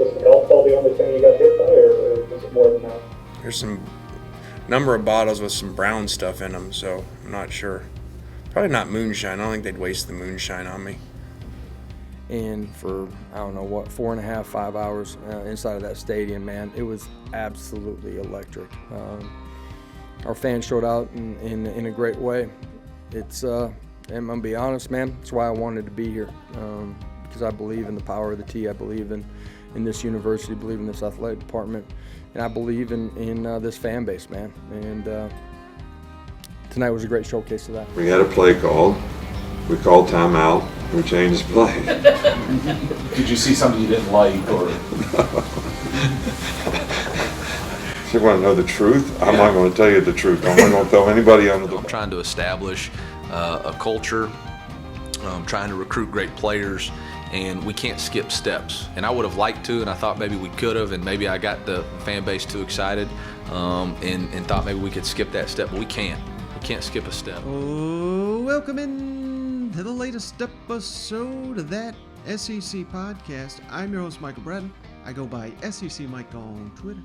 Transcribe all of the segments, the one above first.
Was the golf ball the only thing you got hit by, or was it more than that? There's some number of bottles with some brown stuff in them, so I'm not sure. Probably not moonshine. I don't think they'd waste the moonshine on me. And for, I don't know what, 4.5, 5 hours inside of that stadium, man, it was absolutely electric. Our fans showed out in a great way. It's, I'm gonna be honest, man, that's why I wanted to be here, because I believe in the power of the T. I believe in this university, believe in this athletic department, and I believe in this fan base, man. And tonight was a great showcase of that. We had a play called. We called timeout. We changed the play. Did you see something you didn't like, or? You want to know the truth? I'm not going to tell you the truth. I'm not going to tell anybody under the. I'm trying to establish a culture. I'm trying to recruit great players, and we can't skip steps. And I would have liked to, and I thought maybe we could have, and maybe I got the fan base too excited, and thought maybe we could skip that step, but we can't. We can't skip a step. Oh, welcome in to the latest episode of that SEC podcast. I'm your host, Michael Bratton. I go by SEC Mike on Twitter.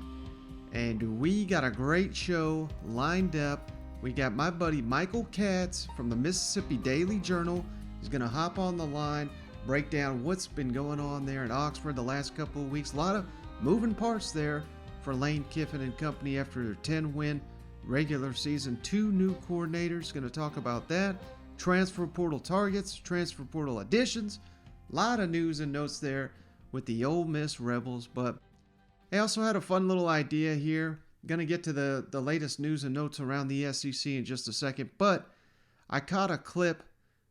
And we got a great show lined up. We got my buddy Michael Katz from the Mississippi Daily Journal. He's going to hop on the line, break down what's been going on there in Oxford the last couple of weeks. A lot of moving parts there for Lane Kiffin and company after their 10-win regular season. 2 new coordinators. Going to talk about that. Transfer portal targets, transfer portal additions. A lot of news and notes there with the Ole Miss Rebels. But I also had a fun little idea here. Going to get to the latest news and notes around the SEC in just a second. But I caught a clip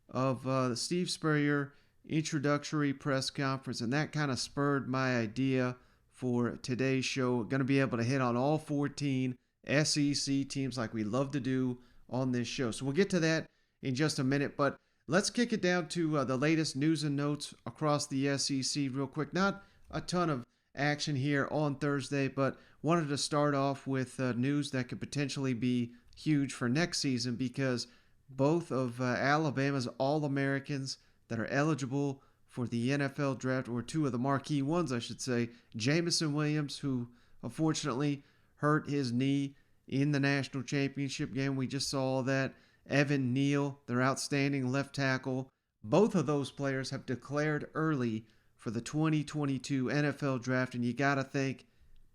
of the Steve Spurrier introductory press conference, and that kind of spurred my idea for today's show. Going to be able to hit on all 14 SEC teams like we love to do on this show. So we'll get to that in just a minute, but let's kick it down to the latest news and notes across the SEC real quick. Not a ton of action here on Thursday, but wanted to start off with news that could potentially be huge for next season, because both of Alabama's All-Americans that are eligible for the NFL draft, or 2 of the marquee ones, I should say, Jameson Williams, who unfortunately hurt his knee in the national championship game. We just saw that. Evan Neal, their outstanding left tackle. Both of those players have declared early for the 2022 NFL draft, and you got to think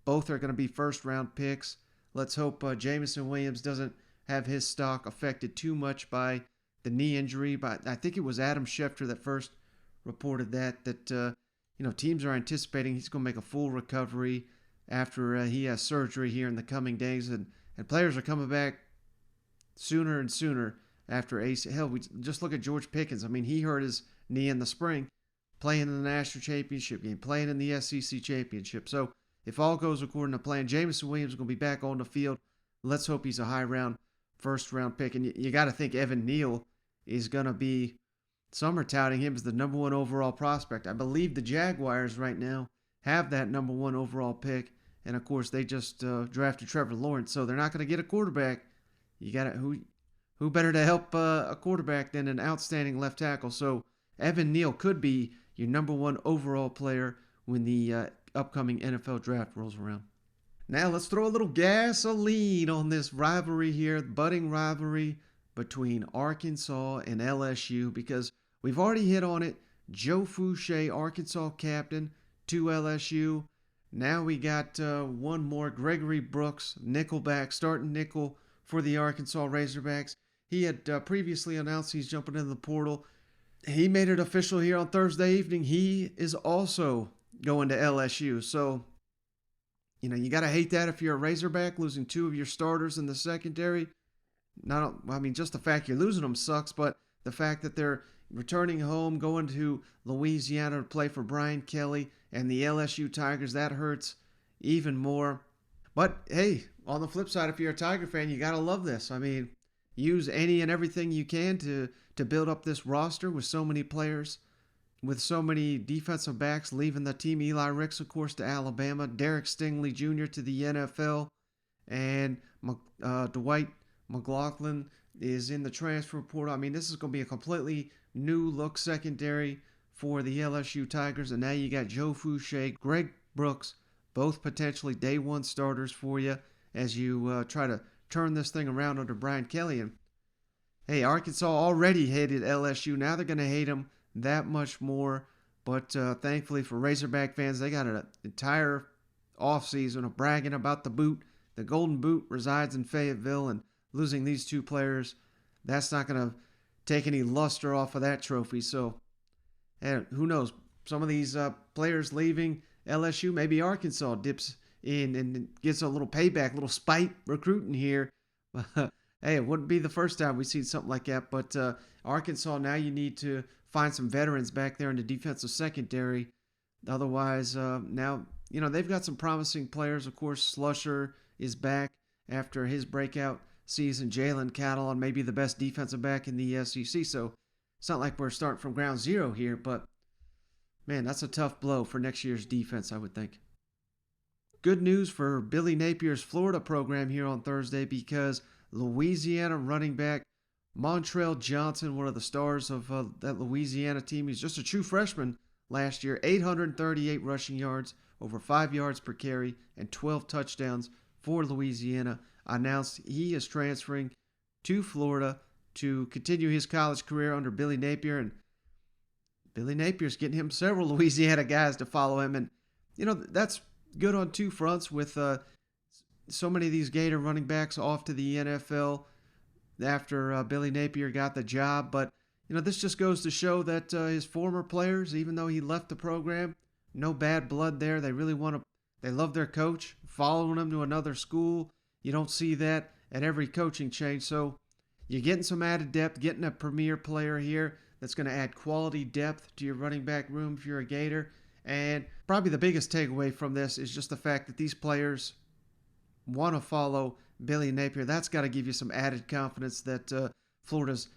both are going to be first-round picks. Let's hope Jameson Williams doesn't have his stock affected too much by the knee injury. But I think it was Adam Schefter that first reported that teams are anticipating he's going to make a full recovery after he has surgery here in the coming days, and players are coming back sooner and sooner after ACL. Hell, we just look at George Pickens. I mean, he hurt his knee in the spring, playing in the national championship game, playing in the SEC championship. So if all goes according to plan, Jameson Williams is going to be back on the field. Let's hope he's a high-round, first-round pick. And you got to think Evan Neal is going to be, some are touting him as the number 1 overall prospect. I believe the Jaguars right now have that number 1 overall pick. And, of course, they just drafted Trevor Lawrence, so they're not going to get a quarterback. You got who better to help a quarterback than an outstanding left tackle? So Evan Neal could be your number 1 overall player when the upcoming NFL draft rolls around. Now let's throw a little gasoline on this rivalry here, budding rivalry between Arkansas and LSU, because we've already hit on it. Joe Foucha, Arkansas captain, to LSU. Now we got one more, Gregory Brooks, nickelback, starting nickel for the Arkansas Razorbacks. He had previously announced he's jumping into the portal. He made it official here on Thursday evening. He is also going to LSU. So, you got to hate that if you're a Razorback, losing 2 of your starters in the secondary. Just the fact you're losing them sucks, but the fact that they're returning home, going to Louisiana to play for Brian Kelly and the LSU Tigers, that hurts even more. But, hey, on the flip side, if you're a Tiger fan, you got to love this. I mean, use any and everything you can to build up this roster with so many players, with so many defensive backs leaving the team. Eli Ricks, of course, to Alabama. Derek Stingley Jr. to the NFL. And Dwight McLaughlin is in the transfer portal. I mean, this is going to be a completely new look secondary for the LSU Tigers. And now you got Joe Foucha, Greg Brooks, both potentially day one starters for you as you try to turn this thing around under Brian Kelly. And hey, Arkansas already hated LSU. Now they're going to hate them that much more. But thankfully for Razorback fans, they got an entire offseason of bragging about the boot. The Golden Boot resides in Fayetteville, and losing these two players, that's not going to take any luster off of that trophy. So, and who knows? Some of these players leaving LSU, maybe Arkansas dips in and gets a little payback, a little spite recruiting here. Hey, it wouldn't be the first time we've seen something like that. But Arkansas, now you need to find some veterans back there in the defensive secondary. Otherwise, now, they've got some promising players. Of course, Slusher is back after his breakout season. Jalen Catalon may be the best defensive back in the SEC. So it's not like we're starting from ground zero here. But, man, that's a tough blow for next year's defense, I would think. Good news for Billy Napier's Florida program here on Thursday, because Louisiana running back Montrell Johnson, one of the stars of that Louisiana team, he's just a true freshman last year, 838 rushing yards, over 5 yards per carry, and 12 touchdowns for Louisiana, announced he is transferring to Florida to continue his college career under Billy Napier. And Billy Napier's getting him several Louisiana guys to follow him. And, that's good on two fronts with so many of these Gator running backs off to the NFL after Billy Napier got the job. But, this just goes to show that his former players, even though he left the program, no bad blood there. They really they love their coach, following him to another school. You don't see that at every coaching change. So you're getting some added depth, getting a premier player here that's going to add quality depth to your running back room if you're a Gator. And probably the biggest takeaway from this is just the fact that these players want to follow Billy Napier. That's got to give you some added confidence that Florida's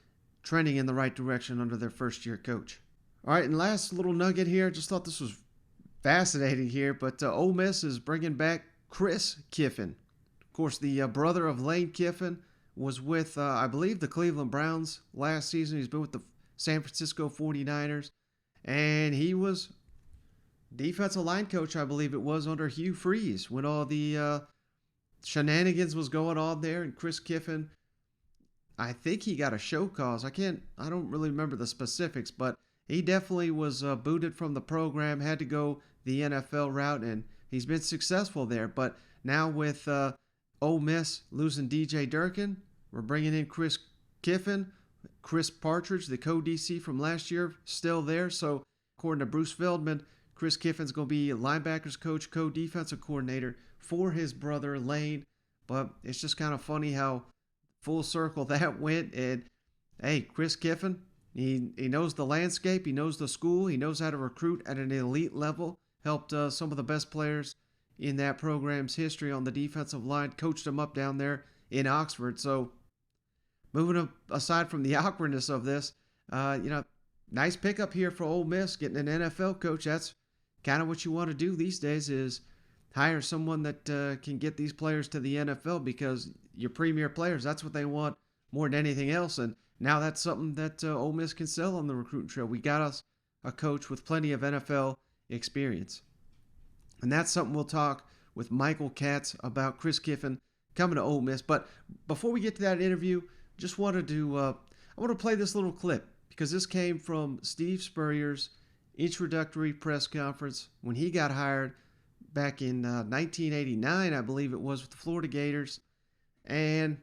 trending in the right direction under their first-year coach. All right, and last little nugget here. Just thought this was fascinating here, but Ole Miss is bringing back Chris Kiffin. Of course, the brother of Lane Kiffin was with, I believe, the Cleveland Browns last season. He's been with the San Francisco 49ers, and he was defensive line coach, I believe it was, under Hugh Freeze when all the shenanigans was going on there. And Chris Kiffin, I think he got a show cause. I don't really remember the specifics, but he definitely was booted from the program, had to go the NFL route, and he's been successful there. But now with Ole Miss losing DJ Durkin, we're bringing in Chris Kiffin. Chris Partridge, the co-DC from last year, still there. So according to Bruce Feldman, Chris Kiffin's going to be linebackers coach, co-defensive coordinator for his brother Lane. But it's just kind of funny how full circle that went. And hey, Chris Kiffin, he knows the landscape, he knows the school, he knows how to recruit at an elite level. Helped some of the best players in that program's history on the defensive line, coached them up down there in Oxford. So moving aside from the awkwardness of this, nice pickup here for Ole Miss, getting an NFL coach. That's kind of what you want to do these days, is hire someone that can get these players to the NFL, because your premier players, that's what they want more than anything else. And now that's something that Ole Miss can sell on the recruiting trail. We got us a coach with plenty of NFL experience. And that's something we'll talk with Michael Katz about, Chris Kiffin coming to Ole Miss. But before we get to that interview, just wanted to I want to play this little clip, because this came from Steve Spurrier's introductory press conference when he got hired back in 1989, I believe it was, with the Florida Gators. And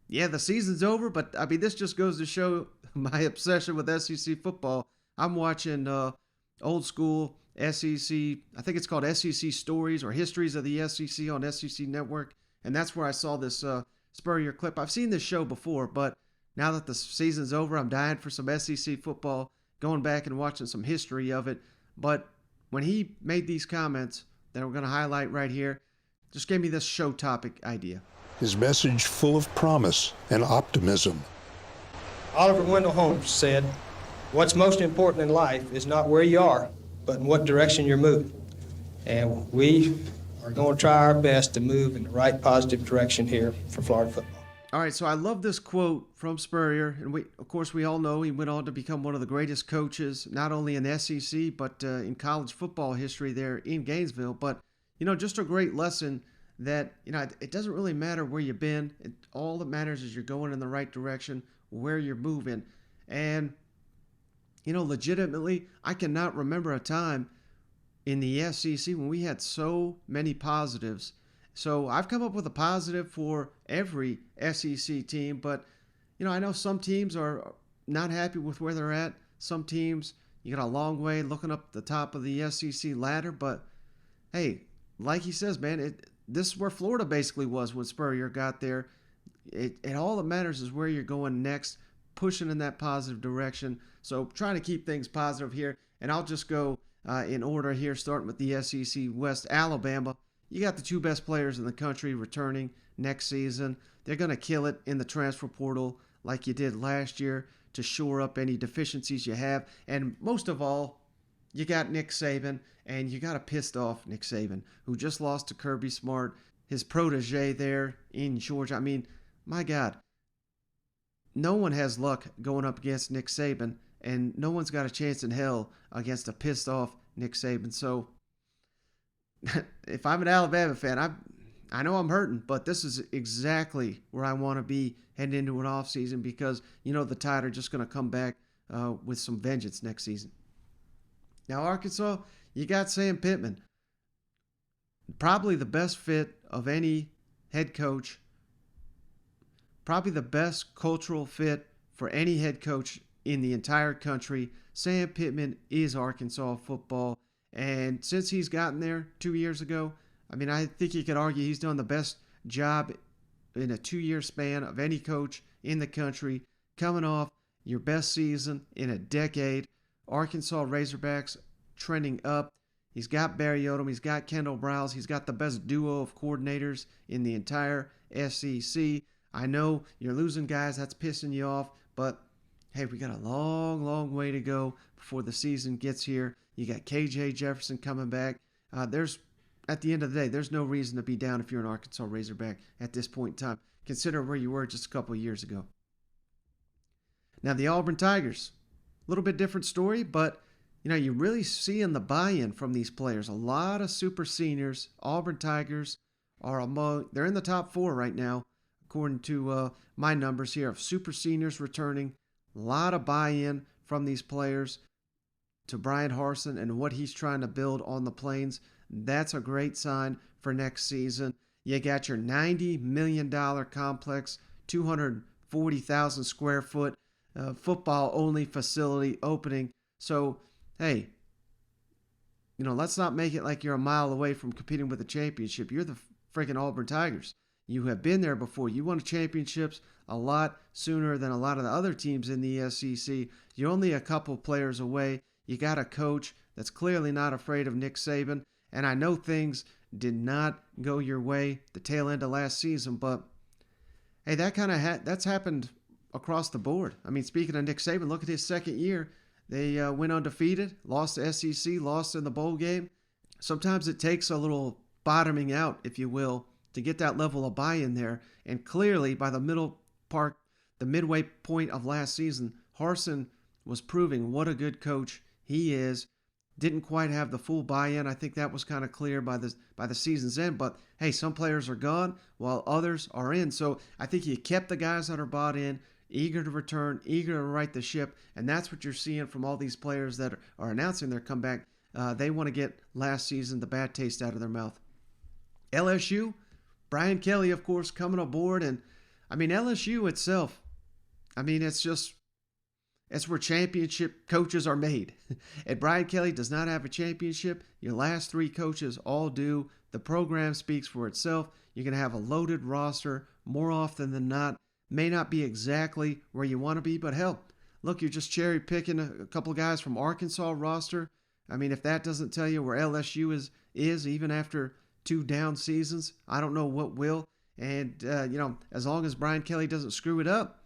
yeah, the season's over, but I mean, this just goes to show my obsession with SEC football. I'm watching old school SEC, I think it's called SEC Stories or Histories of the SEC on SEC Network, and that's where I saw this Spurrier clip. I've seen this show before, but now that the season's over, I'm dying for some SEC football, going back and watching some history of it. But when he made these comments that we're going to highlight right here, just gave me this show topic idea. His message full of promise and optimism. Oliver Wendell Holmes said, "What's most important in life is not where you are, but in what direction you're moving." And we are going to try our best to move in the right positive direction here for Florida football. All right, so I love this quote from Spurrier, and of course, we all know he went on to become one of the greatest coaches, not only in the SEC, but in college football history there in Gainesville. But, just a great lesson that, it doesn't really matter where you've been. All that matters is you're going in the right direction, where you're moving. And, legitimately, I cannot remember a time in the SEC when we had so many positives. So I've come up with a positive for every SEC team, but I know some teams are not happy with where they're at. Some teams, you got a long way looking up the top of the SEC ladder, but hey, like he says, man, this is where Florida basically was when Spurrier got there. It all that matters is where you're going next, pushing in that positive direction. So trying to keep things positive here, and I'll just go in order here, starting with the SEC West. Alabama. You got the two best players in the country returning next season. They're going to kill it in the transfer portal like you did last year to shore up any deficiencies you have. And most of all, you got Nick Saban, and you got a pissed off Nick Saban, who just lost to Kirby Smart, his protege there in Georgia. I mean, my God, no one has luck going up against Nick Saban, and no one's got a chance in hell against a pissed off Nick Saban. So if I'm an Alabama fan, I know I'm hurting, but this is exactly where I want to be heading into an offseason because, the Tide are just going to come back with some vengeance next season. Now, Arkansas, you got Sam Pittman. Probably the best fit of any head coach. Probably the best cultural fit for any head coach in the entire country. Sam Pittman is Arkansas football. And since he's gotten there 2 years ago, I think you could argue he's done the best job in a 2-year span of any coach in the country, coming off your best season in a decade. Arkansas Razorbacks trending up. He's got Barry Odom. He's got Kendall Browse. He's got the best duo of coordinators in the entire SEC. I know you're losing guys. That's pissing you off. But, hey, we got a long, long way to go before the season gets here. You got KJ Jefferson coming back. At the end of the day, there's no reason to be down if you're an Arkansas Razorback at this point in time. Consider where you were just a couple of years ago. Now, the Auburn Tigers. A little bit different story, but, you're really seeing the buy-in from these players. A lot of super seniors. Auburn Tigers they're in the top 4 right now, according to my numbers here of super seniors returning. A lot of buy-in from these players to Brian Harsin and what he's trying to build on the Plains. That's a great sign for next season. You got your $90 million complex, 240,000 square foot football-only facility opening. So, hey, let's not make it like you're a mile away from competing with a championship. You're the freaking Auburn Tigers. You have been there before. You won championships a lot sooner than a lot of the other teams in the SEC. You're only a couple players away. You got a coach that's clearly not afraid of Nick Saban. And I know things did not go your way the tail end of last season, but hey, that's happened across the board. Speaking of Nick Saban, look at his second year. They went undefeated, lost to SEC, lost in the bowl game. Sometimes it takes a little bottoming out, if you will, to get that level of buy-in there. And clearly, by the midway point of last season, Harsin was proving what a good coach he is. Didn't quite have the full buy-in. I think that was kind of clear by the season's end. But hey, some players are gone while others are in. So I think he kept the guys that are bought in, eager to return, eager to right the ship. And that's what you're seeing from all these players that are announcing their comeback. They want to get last season the bad taste out of their mouth. LSU, Brian Kelly, of course, coming aboard. And LSU itself, it's where championship coaches are made. And Brian Kelly does not have a championship. Your last 3 coaches all do. The program speaks for itself. You're going to have a loaded roster more often than not. May not be exactly where you want to be, but hell, look, you're just cherry picking a couple of guys from Arkansas roster. If that doesn't tell you where LSU is even after 2 down seasons, I don't know what will. And, as long as Brian Kelly doesn't screw it up,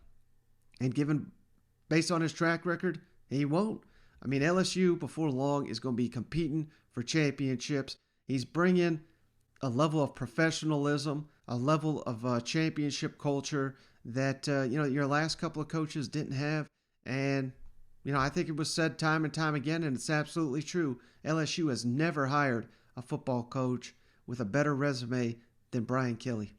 and based on his track record, he won't. LSU before long is going to be competing for championships. He's bringing a level of professionalism, a level of championship culture that, your last couple of coaches didn't have. And, I think it was said time and time again, and it's absolutely true. LSU has never hired a football coach with a better resume than Brian Kelly.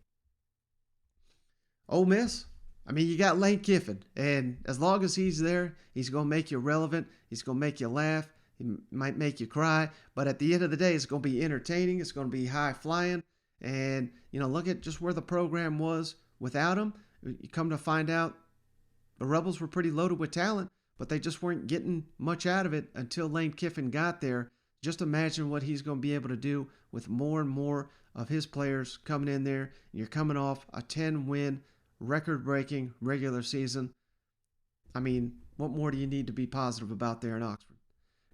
Ole Miss, you got Lane Kiffin, and as long as he's there, he's going to make you relevant. He's going to make you laugh. He might make you cry, but at the end of the day, it's going to be entertaining. It's going to be high flying, and look at just where the program was without him. You come to find out, the Rebels were pretty loaded with talent, but they just weren't getting much out of it until Lane Kiffin got there. Just imagine what he's going to be able to do with more and more of his players coming in there. You're coming off a 10-win, record-breaking regular season. What more do you need to be positive about there in Oxford?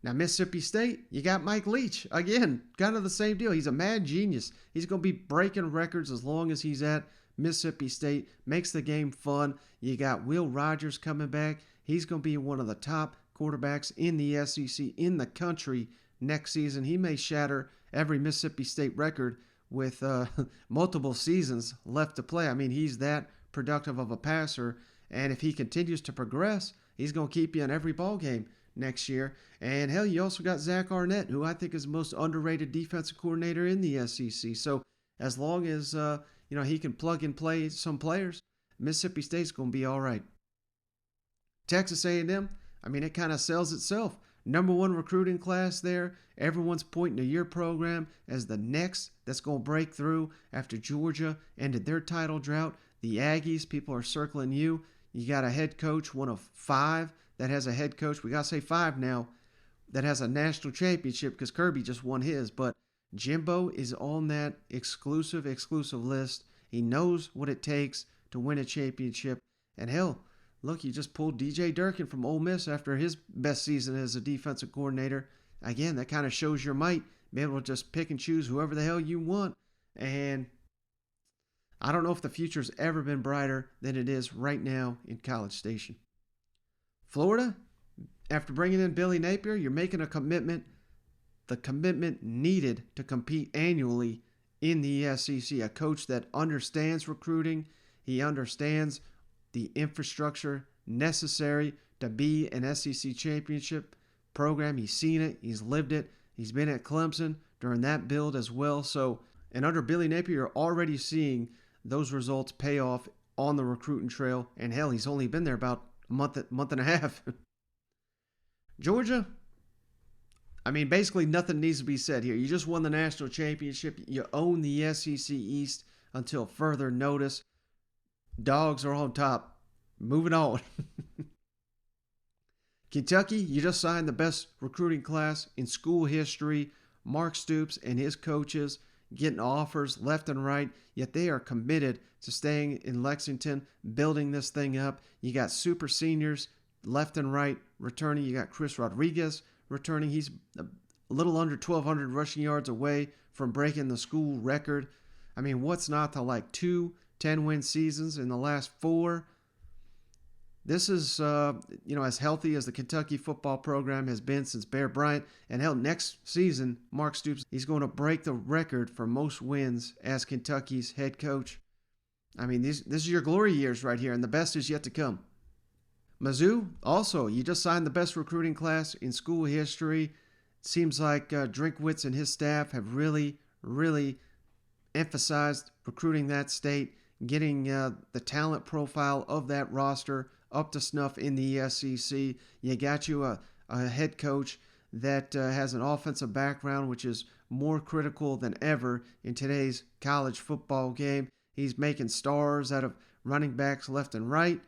Now, Mississippi State, you got Mike Leach. Again, kind of the same deal. He's a mad genius. He's going to be breaking records as long as he's at Mississippi State. Makes the game fun. You got Will Rogers coming back. He's going to be one of the top quarterbacks in the SEC, in the country next season. He may shatter every Mississippi State record with multiple seasons left to play. He's that productive of a passer, and if he continues to progress, he's going to keep you in every ball game next year. And hell, you also got Zach Arnett, who I think is the most underrated defensive coordinator in the SEC. So as long as he can plug and play some players, Mississippi State's going to be all right. Texas A&M, it kind of sells itself. Number one recruiting class there. Everyone's pointing to your program as the next that's going to break through after Georgia ended their title drought. The Aggies, people are circling you. You got a head coach, one of 5 that has a head coach. We got to say 5 now, that has a national championship because Kirby just won his. But Jimbo is on that exclusive list. He knows what it takes to win a championship. And hell, look, you just pulled DJ Durkin from Ole Miss after his best season as a defensive coordinator. Again, that kind of shows your might. Be able to just pick and choose whoever the hell you want. And I don't know if the future's ever been brighter than it is right now in College Station. Florida, after bringing in Billy Napier, you're making a commitment. The commitment needed to compete annually in the SEC. A coach that understands recruiting. He understands the infrastructure necessary to be an SEC championship program. He's seen it. He's lived it. He's been at Clemson during that build as well. And under Billy Napier, you're already seeing those results pay off on the recruiting trail. And hell, he's only been there about a month and a half. Georgia, basically nothing needs to be said here. You just won the national championship. You own the SEC East until further notice. Dogs are on top. Moving on. Kentucky, you just signed the best recruiting class in school history. Mark Stoops and his coaches getting offers left and right, yet they are committed to staying in Lexington, building this thing up. You got super seniors left and right returning. You got Chris Rodriguez returning. He's a little under 1,200 rushing yards away from breaking the school record. What's not to like? 2 10-win seasons in the last 4. This is, as healthy as the Kentucky football program has been since Bear Bryant. And hell, next season, Mark Stoops, he's going to break the record for most wins as Kentucky's head coach. This is your glory years right here, and the best is yet to come. Mizzou, also, you just signed the best recruiting class in school history. Seems like Drinkwitz and his staff have really, really emphasized recruiting that state, getting the talent profile of that roster up to snuff in the SEC. You got you a head coach that has an offensive background, which is more critical than ever in today's college football game. He's making stars out of running backs left and right.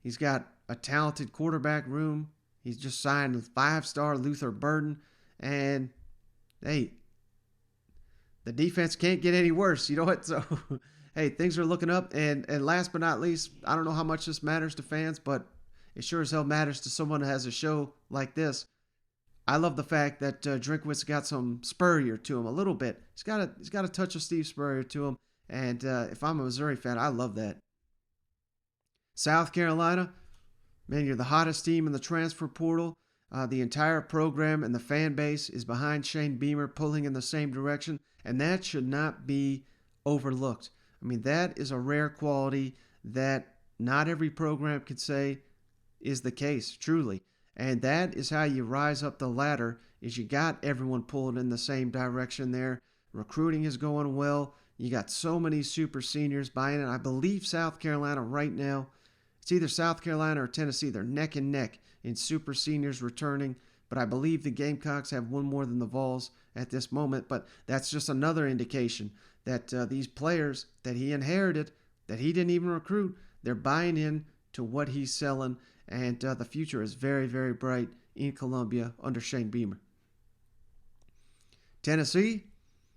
He's got a talented quarterback room. He's just signed 5-star Luther Burden. And, hey, the defense can't get any worse. You know what? So, hey, things are looking up. And last but not least, I don't know how much this matters to fans, but it sure as hell matters to someone who has a show like this. I love the fact that Drinkwitz got some Spurrier to him a little bit. He's got a touch of Steve Spurrier to him. And if I'm a Missouri fan, I love that. South Carolina, man, you're the hottest team in the transfer portal. The entire program and the fan base is behind Shane Beamer, pulling in the same direction, and that should not be overlooked. That is a rare quality that not every program could say is the case, truly. And that is how you rise up the ladder, is you got everyone pulling in the same direction there. Recruiting is going well. You got so many super seniors buying it. I believe South Carolina right now, it's either South Carolina or Tennessee. They're neck and neck in super seniors returning. But I believe the Gamecocks have one more than the Vols at this moment. But that's just another indication that these players that he inherited, that he didn't even recruit, they're buying in to what he's selling. And the future is very, very bright in Columbia under Shane Beamer. Tennessee,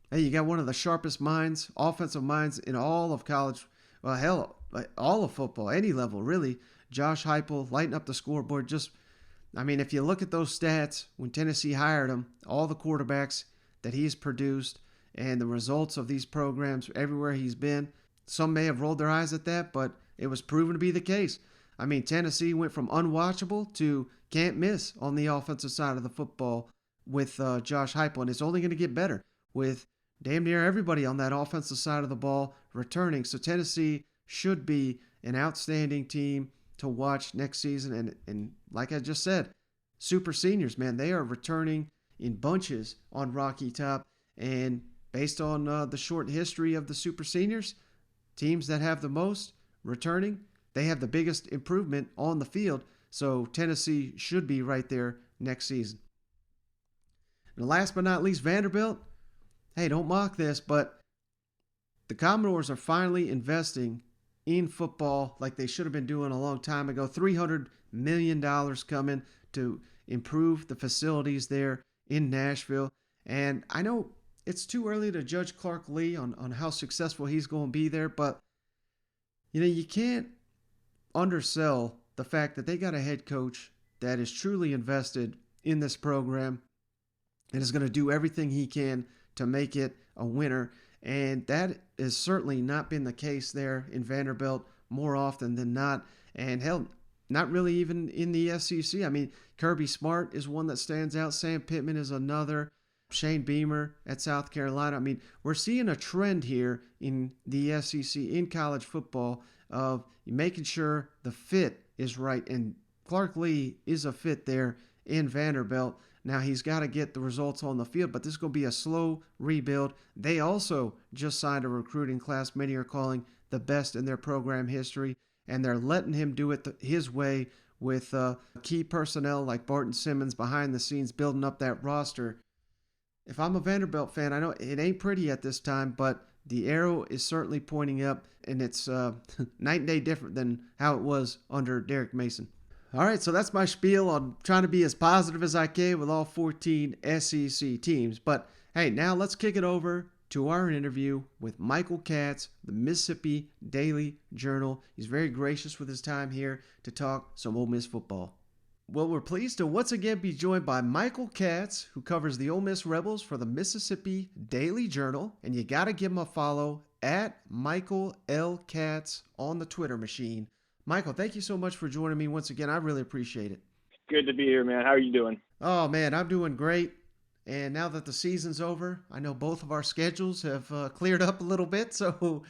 hey, you got one of the sharpest minds, offensive minds in all of college, well, hell, all of football, any level, really. Josh Heupel lighting up the scoreboard. If you look at those stats, when Tennessee hired him, all the quarterbacks that he's produced and the results of these programs everywhere he's been, some may have rolled their eyes at that, but it was proven to be the case. Tennessee went from unwatchable to can't miss on the offensive side of the football with Josh Heupel, and it's only going to get better with damn near everybody on that offensive side of the ball returning. So Tennessee should be an outstanding team to watch next season. And like I just said, super seniors, man, they are returning in bunches on Rocky Top. And based on the short history of the super seniors, teams that have the most returning, they have the biggest improvement on the field. So Tennessee should be right there next season. And last but not least, Vanderbilt. Hey, don't mock this, but the Commodores are finally investing in football like they should have been doing a long time ago. $300 million coming to improve the facilities there in Nashville. And I know it's too early to judge Clark Lee on how successful he's going to be there, but you can't undersell the fact that they got a head coach that is truly invested in this program and is going to do everything he can to make it a winner. And that has certainly not been the case there in Vanderbilt more often than not. And hell, not really even in the SEC. Kirby Smart is one that stands out. Sam Pittman is another. Shane Beamer at South Carolina. We're seeing a trend here in the SEC in college football of making sure the fit is right. And Clark Lee is a fit there in Vanderbilt. Now, he's got to get the results on the field, but this is going to be a slow rebuild. They also just signed a recruiting class many are calling the best in their program history, and they're letting him do it his way with key personnel like Barton Simmons behind the scenes building up that roster. If I'm a Vanderbilt fan, I know it ain't pretty at this time, but the arrow is certainly pointing up, and it's night and day different than how it was under Derek Mason. All right, so that's my spiel on trying to be as positive as I can with all 14 SEC teams. But hey, now let's kick it over to our interview with Michael Katz, the Mississippi Daily Journal. He's very gracious with his time here to talk some Ole Miss football. Well, we're pleased to once again be joined by Michael Katz, who covers the Ole Miss Rebels for the Mississippi Daily Journal. And you got to give him a follow at Michael L. Katz on the Twitter machine. Michael, thank you so much for joining me once again. I really appreciate it. Good to be here, man. How are you doing? Oh, man, I'm doing great. And now that the season's over, I know both of our schedules have cleared up a little bit. So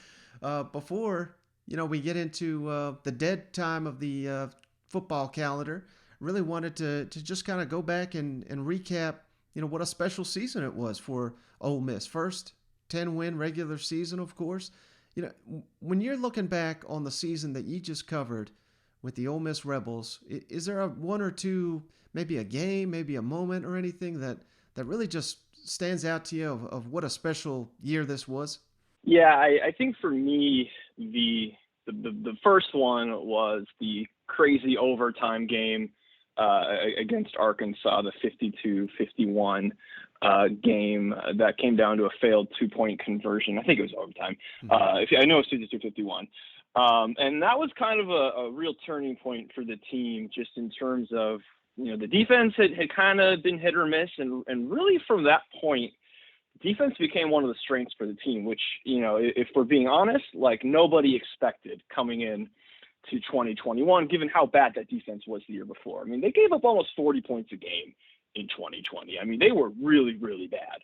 before, we get into the dead time of the football calendar, really wanted to just kind of go back and recap, what a special season it was for Ole Miss. First 10-win regular season, of course. When you're looking back on the season that you just covered with the Ole Miss Rebels, is there one or two, maybe a game, maybe a moment or anything that really just stands out to you of what a special year this was? Yeah, I think for me, the first one was the crazy overtime game against Arkansas, the 52-51 game that came down to a failed 2-point conversion. I think it was overtime. I know it's 52-51. And that was kind of a real turning point for the team, just in terms of, the defense had kind of been hit or miss. And really from that point, defense became one of the strengths for the team, which, if we're being honest, like nobody expected coming in to 2021, given how bad that defense was the year before. They gave up almost 40 points a game in 2020. They were really, really bad.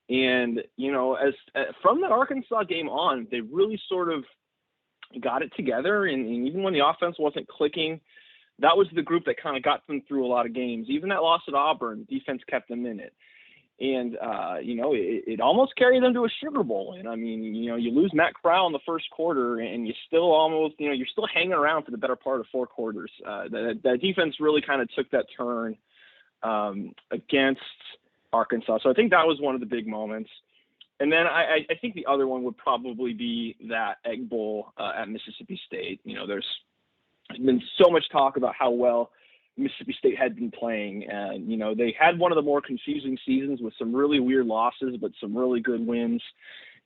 And, as from that Arkansas game on, they really sort of got it together, and even when the offense wasn't clicking, that was the group that kind of got them through a lot of games. Even that loss at Auburn, defense kept them in it. And, it almost carried them to a Sugar Bowl. And, I mean, you lose Matt Corral in the first quarter, and you still almost, you're still hanging around for the better part of 4 quarters. The defense really kind of took that turn against Arkansas. So I think that was one of the big moments. And then I think the other one would probably be that Egg Bowl at Mississippi State. There's been so much talk about how well Mississippi State had been playing, and they had one of the more confusing seasons with some really weird losses, but some really good wins.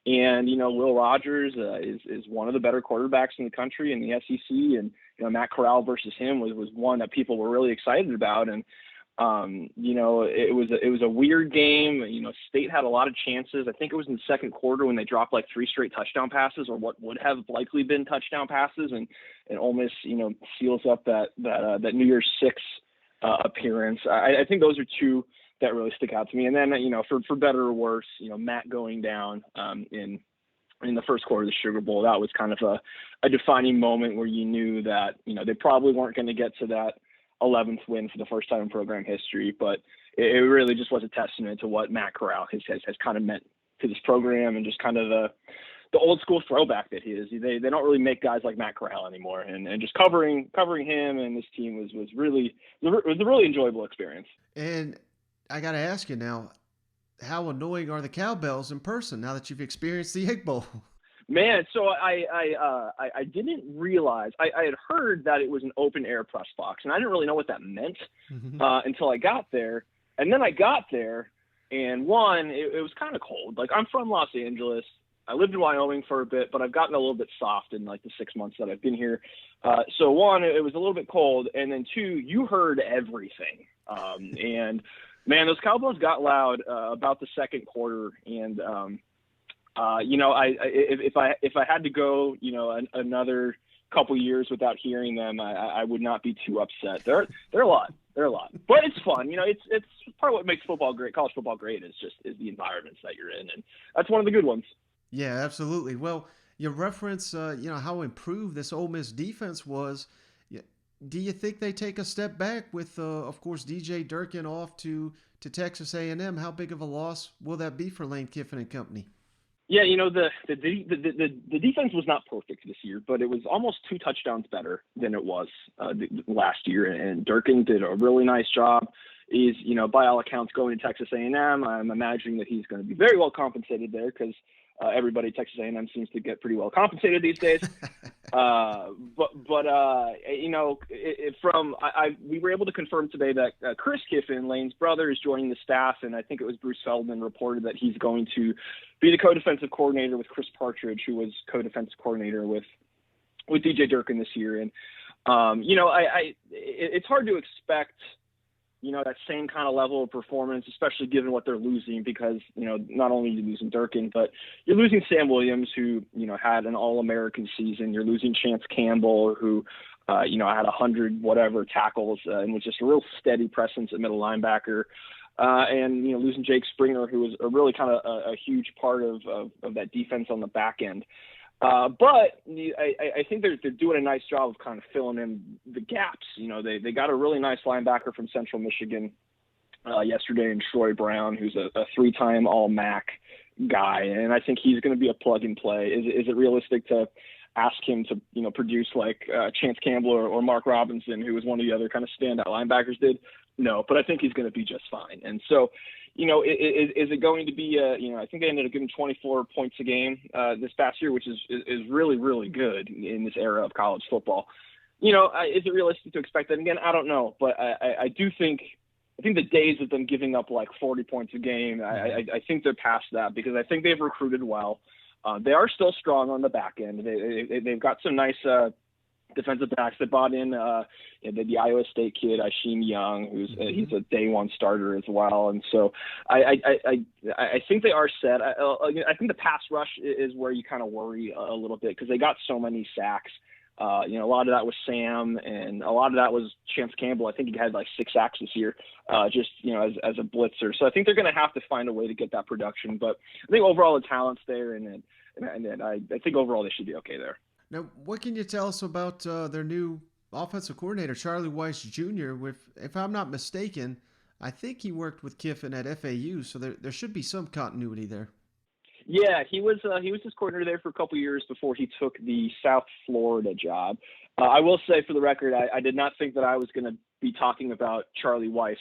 And Will Rogers is one of the better quarterbacks in the country in the SEC, and Matt Corral versus him was one that people were really excited about. And it was a weird game. State had a lot of chances. I think it was in the second quarter when they dropped like 3 straight touchdown passes, or what would have likely been touchdown passes, and Ole Miss, seals up that New Year's 6 appearance. I think those are 2 that really stick out to me. And then, for better or worse, Matt going down in the first quarter of the Sugar Bowl, that was kind of a defining moment where you knew that, they probably weren't going to get to that 11th win for the first time in program history, but it really just was a testament to what Matt Corral has kind of meant to this program, and just kind of the old school throwback that he is. They don't really make guys like Matt Corral anymore, and just covering him and this team was a really enjoyable experience. And I got to ask you now, how annoying are the cowbells in person now that you've experienced the Egg Bowl? Man, so I didn't realize. I had heard that it was an open air press box, and I didn't really know what that meant until I got there. And then I got there, and it was kind of cold. Like, I'm from Los Angeles. I lived in Wyoming for a bit, but I've gotten a little bit soft in like the 6 months that I've been here. So it was a little bit cold, and then 2, you heard everything. And man, those cowbells got loud about the second quarter, and if I had to go, another couple years without hearing them, I would not be too upset. They're a lot. They're a lot, but it's fun. It's part of what makes football great. College football great is the environments that you're in, and that's one of the good ones. Yeah, absolutely. Well, you reference, how improved this Ole Miss defense was. Do you think they take a step back with, of course, DJ Durkin off to Texas A&M? How big of a loss will that be for Lane Kiffin and company? Yeah, the defense was not perfect this year, but it was almost 2 touchdowns better than it was last year. And Durkin did a really nice job. He's, by all accounts, going to Texas A&M. I'm imagining that he's going to be very well compensated there, because everybody at Texas A&M seems to get pretty well compensated these days. We were able to confirm today that Chris Kiffin, Lane's brother, is joining the staff, and I think it was Bruce Feldman reported that he's going to be the co-defensive coordinator with Chris Partridge, who was co-defensive coordinator with DJ Durkin this year. And it's hard to expect that same kind of level of performance, especially given what they're losing, because, not only are you losing Durkin, but you're losing Sam Williams, who, had an All-American season. You're losing Chance Campbell, who, had 100 whatever tackles and was just a real steady presence at middle linebacker. And, losing Jake Springer, who was a really kind of a huge part of that defense on the back end. But I think they're doing a nice job of kind of filling in the gaps. They got a really nice linebacker from Central Michigan yesterday in Troy Brown, who's a 3-time All-MAC guy, and I think he's going to be a plug and play. Is it realistic to ask him to produce like Chance Campbell or Mark Robinson, who was one of the other kind of standout linebackers, did? No, but I think he's going to be just fine. And so, is it going to be, I think they ended up giving 24 points a game this past year, which is really, really good in this era of college football. Is it realistic to expect that again? I don't know, but I do think the days of them giving up like 40 points a game, I think they're past that, because I think they've recruited well. They are still strong on the back end. They've got some nice defensive backs that bought in the Iowa State kid, Isheem Young, he's a day one starter as well. And so I think they are set. I think the pass rush is where you kind of worry a little bit, because they got so many sacks. A lot of that was Sam, and a lot of that was Chance Campbell. I think he had like 6 sacks this year, as a blitzer. So I think they're going to have to find a way to get that production. But I think overall the talent's there, and I think overall they should be okay there. Now, what can you tell us about their new offensive coordinator, Charlie Weiss Jr.? If I'm not mistaken, I think he worked with Kiffin at FAU, so there should be some continuity there. Yeah, he was his coordinator there for a couple years before he took the South Florida job. I will say, for the record, I did not think that I was going to be talking about Charlie Weiss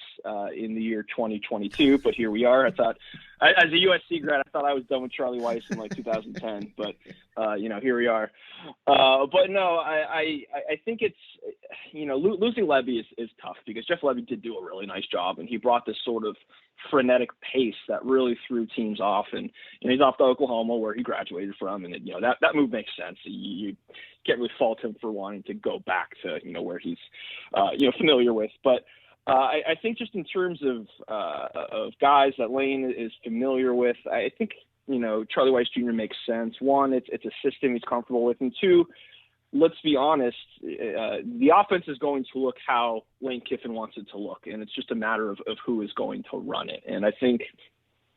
in the year 2022, but here we are. I thought, as a USC grad, I thought I was done with Charlie Weiss in like 2010, but here we are. But no, I think it's, losing Levy is tough because Jeff Levy did do a really nice job, and he brought this sort of frenetic pace that really threw teams off. And he's off to Oklahoma, where he graduated from, and that move makes sense. You can't really fault him for wanting to go back to where he's familiar with. But I think just in terms of guys that Lane is familiar with, I think Charlie Weiss Jr. makes sense. One, it's a system he's comfortable with, and two, let's be honest, the offense is going to look how Lane Kiffin wants it to look, and it's just a matter of who is going to run it. And I think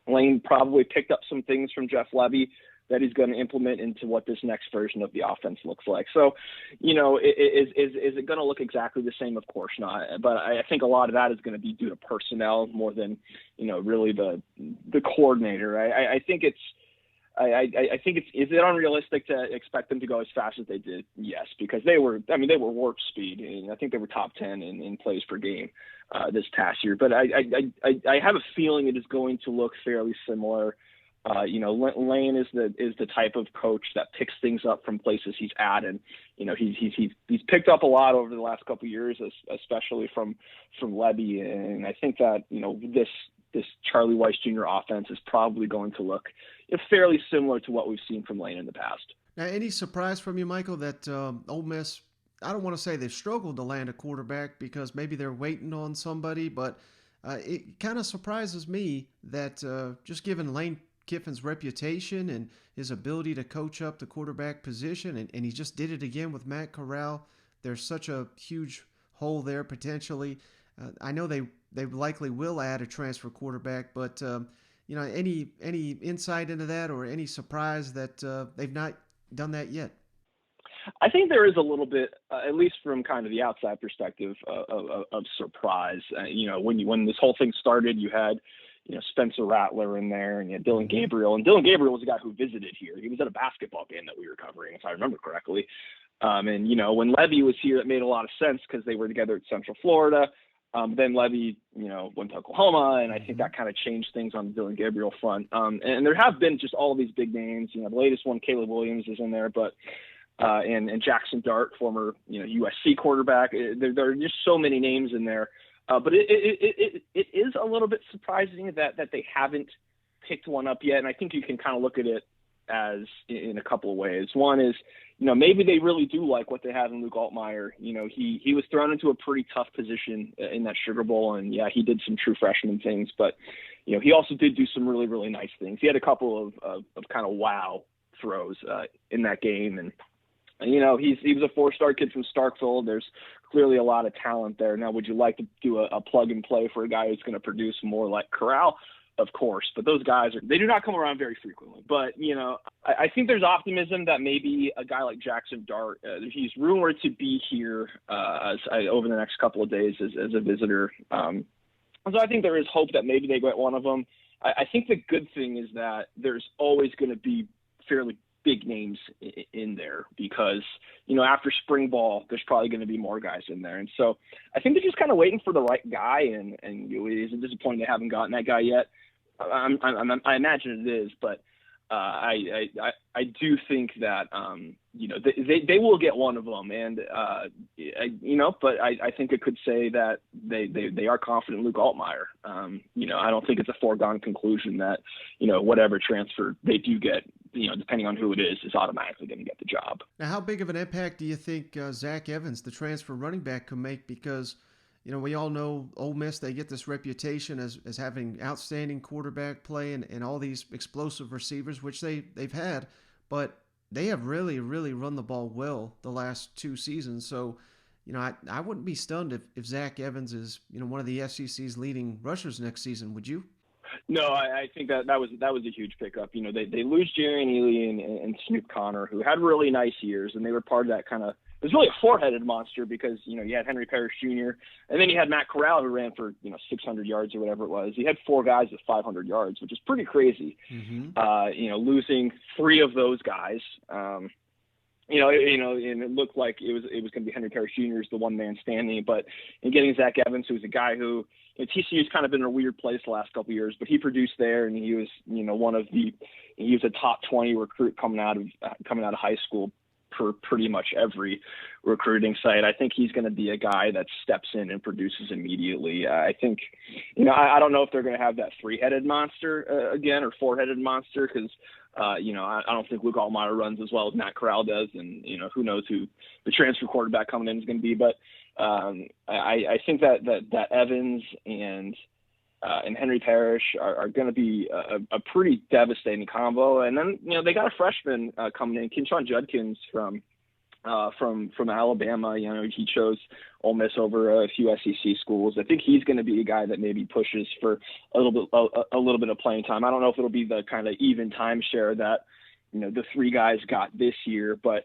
Lane probably picked up some things from Jeff Levy that he's going to implement into what this next version of the offense looks like. So, is it going to look exactly the same? Of course not. But I think a lot of that is going to be due to personnel more than, really the coordinator. I think it's, is it unrealistic to expect them to go as fast as they did? Yes, because they were warp speed, and I think they were top 10 in plays per game this past year. But I have a feeling it is going to look fairly similar. Lane is the type of coach that picks things up from places he's at, and he's picked up a lot over the last couple of years, especially from Levy, and I think that this Charlie Weiss Jr. offense is probably going to look fairly similar to what we've seen from Lane in the past. Now, any surprise from you, Michael, that Ole Miss, I don't want to say they've struggled to land a quarterback because maybe they're waiting on somebody, but it kind of surprises me that just given Lane Kiffin's reputation and his ability to coach up the quarterback position, and he just did it again with Matt Corral, there's such a huge hole there potentially. I know they likely will add a transfer quarterback, but any insight into that or any surprise that they've not done that yet? I think there is a little bit, at least from kind of the outside perspective, of surprise. When this whole thing started, you had Spencer Rattler in there, and you had Dylan Gabriel, and Dylan Gabriel was a guy who visited here. He was at a basketball game that we were covering, if I remember correctly. And when Levy was here, it made a lot of sense because they were together at Central Florida. Then Levy, went to Oklahoma, and I think that kind of changed things on the Dylan Gabriel front. And there have been just all of these big names. The latest one, Caleb Williams, is in there, but and Jackson Dart, former USC quarterback. There are just so many names in there. But it is a little bit surprising that they haven't picked one up yet. And I think you can kind of look at it as in a couple of ways. One is, maybe they really do like what they have in Luke Altmaier. He was thrown into a pretty tough position in that Sugar Bowl, and yeah, he did some true freshman things, but he also did do some really, really nice things. He had a couple of kind of wow throws in that game, and he was a 4-star kid from Starkville. There's clearly a lot of talent there. Now, would you like to do a plug and play for a guy who's going to produce more like Corral? Of course, but those guys they do not come around very frequently. But I think there's optimism that maybe a guy like Jackson Dart, he's rumored to be here over the next couple of days as a visitor. So I think there is hope that maybe they get one of them. I think the good thing is that there's always going to be fairly big names in there because, after spring ball, there's probably going to be more guys in there. And so I think they're just kind of waiting for the right guy, and it is disappointing they haven't gotten that guy yet. I imagine it is, but I do think that, they will get one of them. And, but I think it could say that they are confident in Luke Altmaier. I don't think it's a foregone conclusion that, whatever transfer they do get, depending on who it is automatically going to get the job. Now, how big of an impact do you think Zach Evans, the transfer running back, can make? Because, we all know Ole Miss, they get this reputation as having outstanding quarterback play and all these explosive receivers, which they've had, but they have really, really run the ball well the last 2 seasons. So, I wouldn't be stunned if Zach Evans is, one of the SEC's leading rushers next season, would you? No, I think that was a huge pickup. You know, they lose Jerry Neely and Snoop Connor, who had really nice years, and they were part of that kind of. It was really a four-headed monster because, you know, you had Henry Parrish Jr., and then you had Matt Corral, who ran for, 600 yards or whatever it was. He had four guys with 500 yards, which is pretty crazy. Mm-hmm. Losing three of those guys, and it looked like it was going to be Henry Parrish Jr. as the one-man standing, but in getting Zach Evans, who's a guy who, TCU's kind of been in a weird place the last couple of years, but he produced there, and he was, he was a top 20 recruit coming out of high school for pretty much every recruiting site. I think he's going to be a guy that steps in and produces immediately. I think, I don't know if they're going to have that three-headed monster again or four-headed monster because, I don't think Luke Altmaier runs as well as Matt Corral does, and who knows who the transfer quarterback coming in is going to be. But I think that Evans and Henry Parrish are going to be a pretty devastating combo. And then, they got a freshman coming in, Kinshawn Judkins from Alabama. He chose Ole Miss over a few SEC schools. I think he's going to be a guy that maybe pushes for a little bit of playing time. I don't know if it'll be the kind of even timeshare that, the three guys got this year, but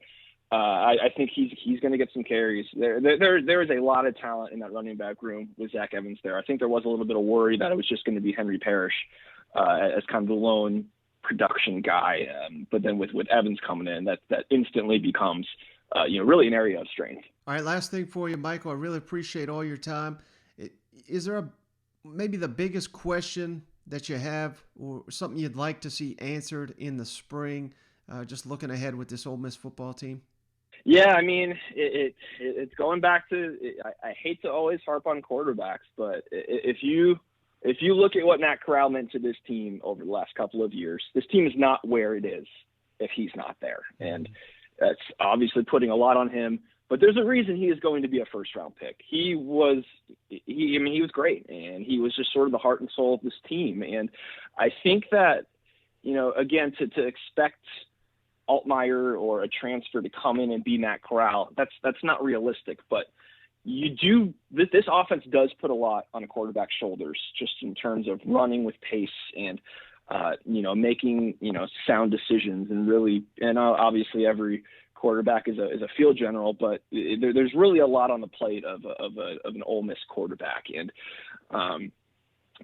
I think he's going to get some carries. There is a lot of talent in that running back room with Zach Evans there. I think there was a little bit of worry that it was just going to be Henry Parrish as kind of the lone production guy. But then with Evans coming in, that instantly becomes, really an area of strength. All right, last thing for you, Michael. I really appreciate all your time. Is there maybe the biggest question that you have or something you'd like to see answered in the spring, just looking ahead with this Ole Miss football team? Yeah, I mean, it's going back to I hate to always harp on quarterbacks, but if you look at what Matt Corral meant to this team over the last couple of years, this team is not where it is if he's not there. And that's obviously putting a lot on him, but there's a reason he is going to be a first-round pick. He was great, and he was just sort of the heart and soul of this team. And I think that, again, to expect Altmaier or a transfer to come in and be Matt Corral, that's not realistic. But this offense does put a lot on a quarterback's shoulders, just in terms of running with pace and making sound decisions, and really, and obviously every quarterback is a field general, but there's really a lot on the plate of an Ole Miss quarterback. And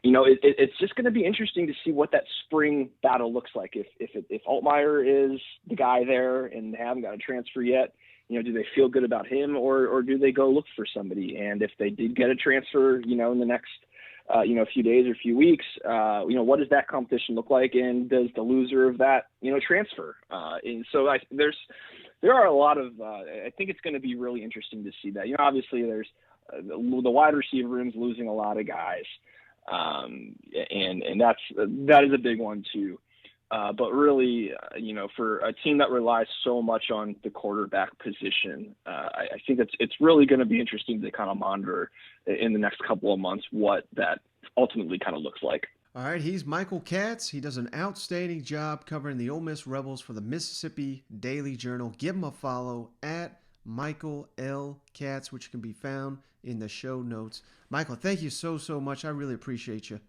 it's just going to be interesting to see what that spring battle looks like. If Altmaier is the guy there and they haven't got a transfer yet, do they feel good about him, or do they go look for somebody? And if they did get a transfer, in the next, a few days or few weeks, what does that competition look like? And does the loser of that, transfer? And so there are a lot of, I think it's going to be really interesting to see that. Obviously there's the wide receiver room's losing a lot of guys. And that is a big one too. But really, for a team that relies so much on the quarterback position, I think it's really going to be interesting to kind of monitor in the next couple of months what that ultimately kind of looks like. All right, he's Michael Katz. He does an outstanding job covering the Ole Miss Rebels for the Mississippi Daily Journal. Give him a follow at Michael L. Katz, which can be found in the show notes. Michael, thank you so much. I really appreciate you.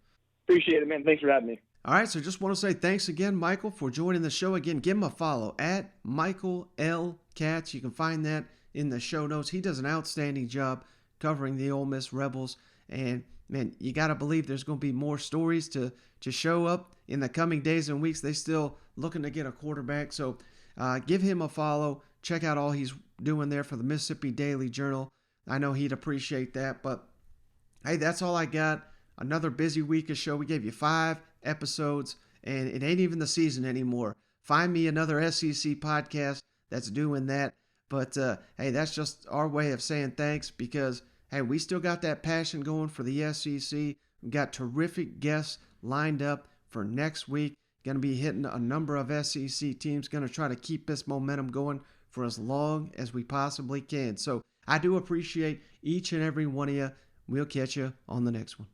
Appreciate it, man. Thanks for having me. All right, so just want to say thanks again, Michael, for joining the show. Again, give him a follow at Michael L. Katz. You can find that in the show notes. He does an outstanding job covering the Ole Miss Rebels. And, man, you got to believe there's going to be more stories to show up in the coming days and weeks. They're still looking to get a quarterback. So give him a follow. Check out all he's doing there for the Mississippi Daily Journal. I know he'd appreciate that. But, hey, that's all I got. Another busy week of show. We gave you 5 episodes, and it ain't even the season anymore. Find me another SEC podcast that's doing that. But, hey, that's just our way of saying thanks because, hey, we still got that passion going for the SEC. We've got terrific guests lined up for next week. Going to be hitting a number of SEC teams. Going to try to keep this momentum going for as long as we possibly can. So I do appreciate each and every one of you. We'll catch you on the next one.